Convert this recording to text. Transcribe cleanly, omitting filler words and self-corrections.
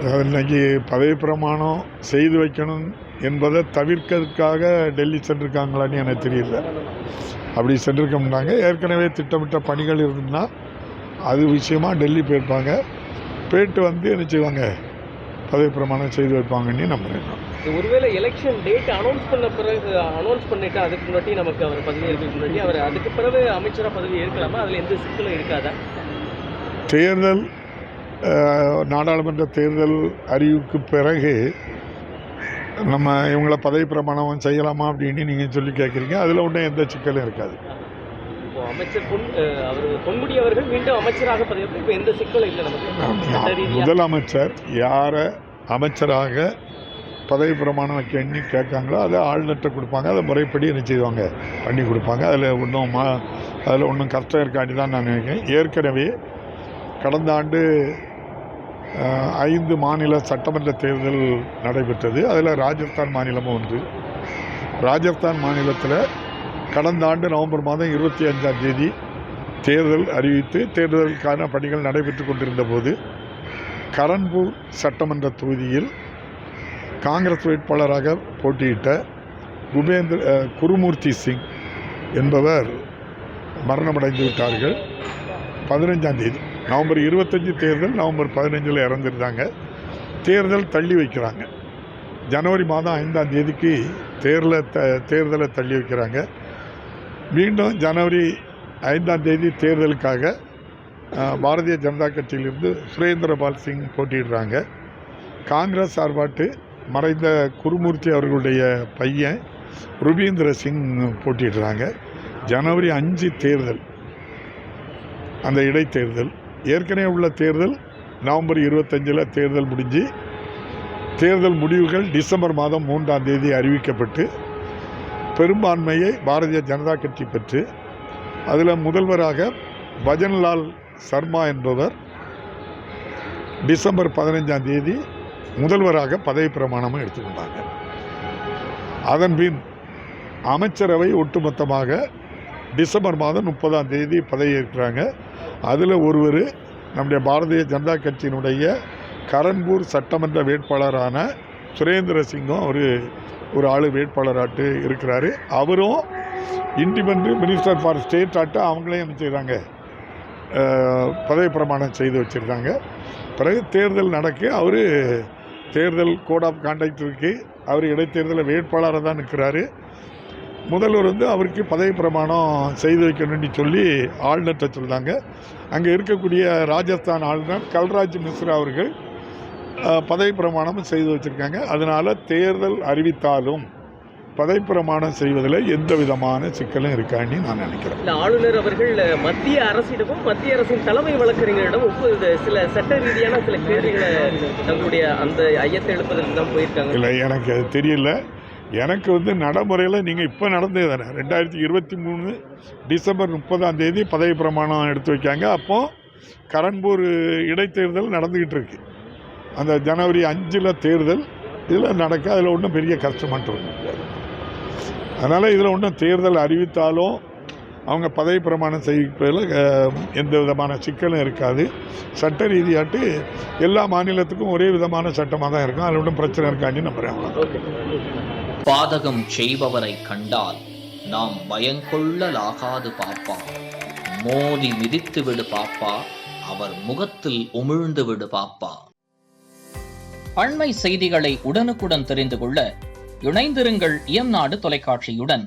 இன்னைக்கு பதவி பிரமாணம் செய்து வைக்கணும் என்பதை தவிர்க்கிறதுக்காக டெல்லி சென்றிருக்காங்களான்னு எனக்கு தெரியல. அப்படி சென்றிருக்கோம்னாங்க, ஏற்கனவே திட்டமிட்ட பணிகள் இருந்ததுன்னா அது விஷயமாக டெல்லி போயிருப்பாங்க. போயிட்டு வந்து என்ன செய்வாங்க, பதவி பிரமாணம் செய்து வைப்பாங்கன்னு நம்புகிறேன். ஒருவேளை எலெக்ஷன் டேட் அனௌன்ஸ் பண்ண பிறகு பண்ணிட்டு அதுக்கு முன்னாடி நமக்கு அவர் பதவி ஏற்கிறதுக்கு முன்னாடி அவர் அதுக்கு பிறகு அமைச்சராக பதவி ஏற்கலாமா? அதில் எந்த சிக்கலும் இருக்காதா? தேர்தல் நாடாளுமன்ற தேர்தல் அறிவுக்கு பிறகு நம்ம இவங்கள பதவி பிரமாணம் செய்யலாமா அப்படின்னு நீங்கள் சொல்லி கேட்குறீங்க. அதில் ஒன்றும் எந்த சிக்கலும் இருக்காது. அமைச்சர் அவர் பொன்முடி அவர்கள் மீண்டும் அமைச்சராக பதவி இப்போ எந்த சிக்கலும் இல்லை நமக்கு. முதலமைச்சர் யாரை அமைச்சராக பதவி பிரமாணம் வைக்கணும்னு கேட்காங்களோ அதை ஆளுநர்கிட்ட கொடுப்பாங்க. அதை முறைப்படி என்ன செய்வாங்க, பண்ணி கொடுப்பாங்க. அதில் ஒன்றும் கஷ்டம் இருக்காண்டி தான் நான் நினைக்கிறேன். ஏற்கனவே கடந்த ஆண்டு 5 மாநில சட்டமன்ற தேர்தல் நடைபெற்றது. அதில் ராஜஸ்தான் மாநிலமும் ஒன்று. ராஜஸ்தான் மாநிலத்தில் கடந்த ஆண்டு நவம்பர் மாதம் 25ஆம் தேதி தேர்தல் அறிவித்து தேர்தலுக்கான பணிகள் நடைபெற்று கொண்டிருந்த போது கரன்பூர் சட்டமன்ற தொகுதியில் காங்கிரஸ் வேட்பாளராக போட்டியிட்ட குருமூர்த்தி சிங் என்பவர் மரணமடைந்து விட்டார்கள். 15ஆம் தேதி நவம்பர் 25 தேர்தல், நவம்பர் 15 இறந்துருந்தாங்க. தேர்தல் தள்ளி வைக்கிறாங்க. ஜனவரி மாதம் 5ஆம் தேதிக்கு தேர்தலை தள்ளி வைக்கிறாங்க. மீண்டும் ஜனவரி 5ஆம் தேதி தேர்தலுக்காக பாரதிய ஜனதா கட்சியிலிருந்து சுரேந்திரபால் சிங் போட்டியிடுறாங்க. காங்கிரஸ் சார்பாட்டு மறைந்த குருமூர்த்தி அவர்களுடைய பையன் ருபீந்திர சிங் போட்டியிடுறாங்க. ஜனவரி 5 தேர்தல், அந்த இடைத்தேர்தல். ஏற்கனவே உள்ள தேர்தல் நவம்பர் 25 தேர்தல் முடிஞ்சு தேர்தல் முடிவுகள் டிசம்பர் மாதம் 3ஆம் தேதி அறிவிக்கப்பட்டு பெரும்பான்மையை பாரதிய ஜனதா கட்சி பெற்று அதில் முதல்வராக பஜன்லால் சர்மா என்பவர் டிசம்பர் 15ஆம் தேதி முதல்வராக பதவி பிரமாணமும் எடுத்துக்கொண்டாங்க. அதன்பின் அமைச்சரவை ஒட்டுமொத்தமாக டிசம்பர் மாதம் 30ஆம் தேதி பதவியேற்கிறாங்க. அதில் ஒருவர் நம்முடைய பாரதிய ஜனதா கட்சியினுடைய கரன்பூர் சட்டமன்ற வேட்பாளரான சுரேந்திர சிங்கும் ஒரு ஆள் வேட்பாளராட்டு இருக்கிறாரு. அவரும் இண்டிபெண்ட் மினிஸ்டர் ஃபார் ஸ்டேட் ஆட்டு அவங்களே என்ன செய்கிறாங்க, பதவி பிரமாணம் செய்து வச்சுருக்காங்க. பிறகு தேர்தல் நடக்க அவர் தேர்தல் கோட் ஆஃப் கான்டக்ட் இருக்குது. அவர் இடைத்தேர்தலில் வேட்பாளராக தான் நிற்கிறாரு. முதல்வர் அவருக்கு பதவி பிரமாணம் செய்து வைக்கணும்னு சொல்லி ஆளுநர்கிட்ட சொல்கிறாங்க. அங்கே இருக்கக்கூடிய ராஜஸ்தான் ஆளுநர் கல்ராஜ் மிஸ்ரா அவர்கள் பதவி பிரமாணம் செய்து வச்சுருக்காங்க. அதனால் தேர்தல் அறிவித்தாலும் பதவி பிரமாணம் செய்வதில் எந்த விதமான சிக்கலும் இருக்கான்னு நான் நினைக்கிறேன். ஆளுநர் அவர்கள் மத்திய அரசிடமும் மத்திய அரசின் தலைமை வழக்கறிஞரிடம் சில சட்ட ரீதியான சில கேள்விகளை தங்களுடைய அந்த ஐயத்தை எழுப்பதற்கு தான் போயிருக்காங்க. இல்லை, எனக்கு அது தெரியல. எனக்கு நடைமுறையில் நீங்கள் இப்போ நடந்தது தானே, 2023 டிசம்பர் 30ஆம் தேதி பதவி பிரமாணம் எடுத்து வைக்காங்க. அப்போது கரன்பூர் இடைத்தேர்தல் நடந்துக்கிட்டு இருக்கு. அந்த ஜனவரி 5 தேர்தல் இதில் நடக்க அதில் ஒன்றும் பெரிய கஷ்டமாட்டு ஒன்றும் இல்லை. அதனால் இதில் ஒன்றும் தேர்தல் அறிவித்தாலும் அவங்க பதவி பிரமாணம் செய்வதில் எந்த விதமான சிக்கலும் இருக்காது. சட்ட ரீதியாட்டு எல்லா மாநிலத்துக்கும் ஒரே விதமான சட்டமாக தான் இருக்கும். அதில் ஒன்றும் பிரச்சனை இருக்கான்னு நம்புகிறேன். பாதகம் செய்பவரை கண்டால் நாம் பயங்கொள்ளலாகாது பாப்பா, மோதி மிதித்து விடு பாப்பா, அவர் முகத்தில் உமிழ்ந்து விடு பாப்பா. அண்மை செய்திகளை உடனுக்குடன் தெரிந்து கொள்ள இணைந்திருங்கள் இயம்நாடு தொலைக்காட்சியுடன்.